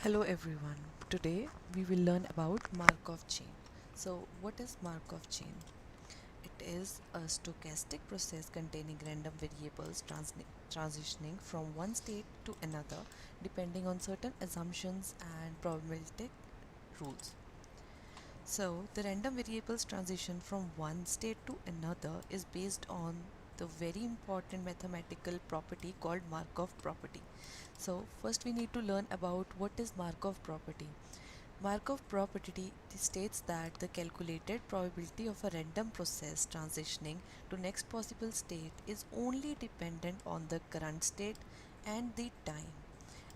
Hello everyone. Today we will learn about Markov chain. So what is Markov chain? It is a stochastic process containing random variables transitioning from one state to another depending on certain assumptions and probabilistic rules. So the random variables transition from one state to another is based on the very important mathematical property called Markov property. So first we need to learn about what is Markov property. Markov property states that the calculated probability of a random process transitioning to next possible state is only dependent on the current state and the time,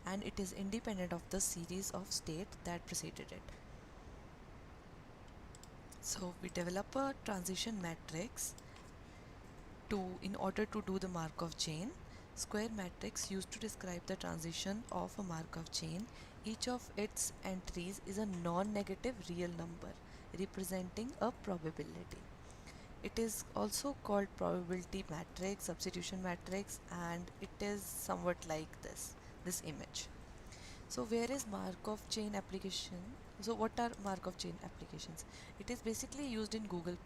and it is independent of the series of states that preceded it. So we develop a transition matrix in order to do the Markov chain. Square matrix used to describe the transition of a Markov chain. Each of its entries is a non-negative real number representing a probability. It is also called probability matrix, substitution matrix, and it is somewhat like this image. So where is Markov chain application? So what are Markov chain applications? It is basically used in Google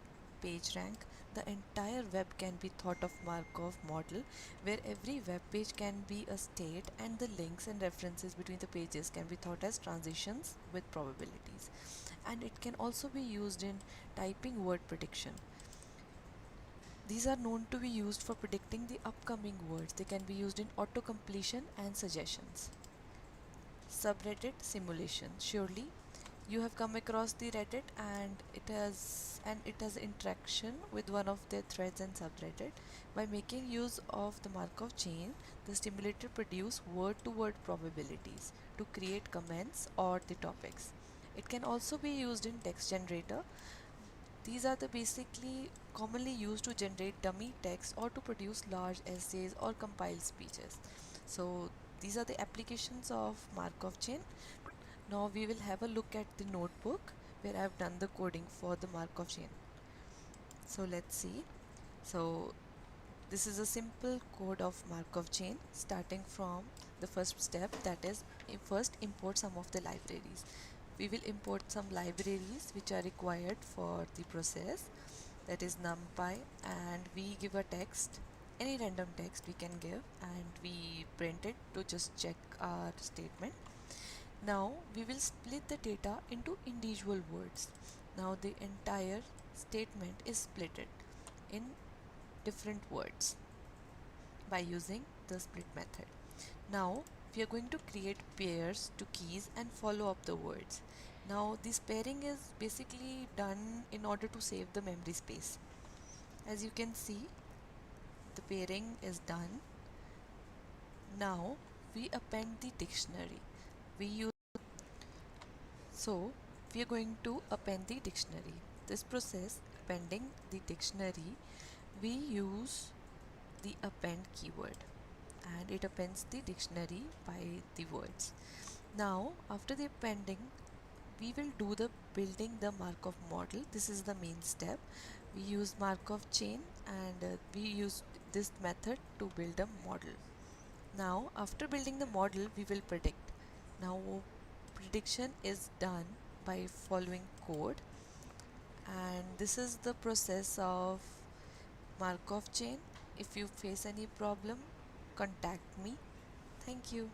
PageRank. The entire web can be thought of Markov model, where every web page can be a state and the links and references between the pages can be thought as transitions with probabilities. And it can also be used in typing word prediction. These are known to be used for predicting the upcoming words. They can be used in auto completion and suggestions. Subreddit simulation. Surely you have come across the Reddit, and it has interaction with one of their threads and subreddit. By making use of the Markov chain, the stimulator produce word-to-word probabilities to create comments or the topics. It can also be used in text generator. These are the basically commonly used to generate dummy text or to produce large essays or compile speeches. So these are the applications of Markov chain. Now we will have a look at the notebook where I have done the coding for the Markov chain. So let's see. So this is a simple code of Markov chain starting from the first step, that is first import some of the libraries. We will import some libraries which are required for the process, that is NumPy, and we give a text, any random text we can give, and we print it to just check our statement. Now we will split the data into individual words. Now the entire statement is splitted in different words by using the split method. Now we are going to create pairs to keys and follow up the words. Now this pairing is basically done in order to save the memory space. As you can see, the pairing is done. Now we append the dictionary. We use So we are going to append the dictionary. This process, appending the dictionary, we use the append keyword, and it appends the dictionary by the words. Now after the appending, we will do the building the Markov model. This is the main step. We use Markov chain, and we use this method to build a model. Now after building the model, we will predict. Now prediction is done by following code, and this is the process of Markov chain. If you face any problem, contact me. Thank you.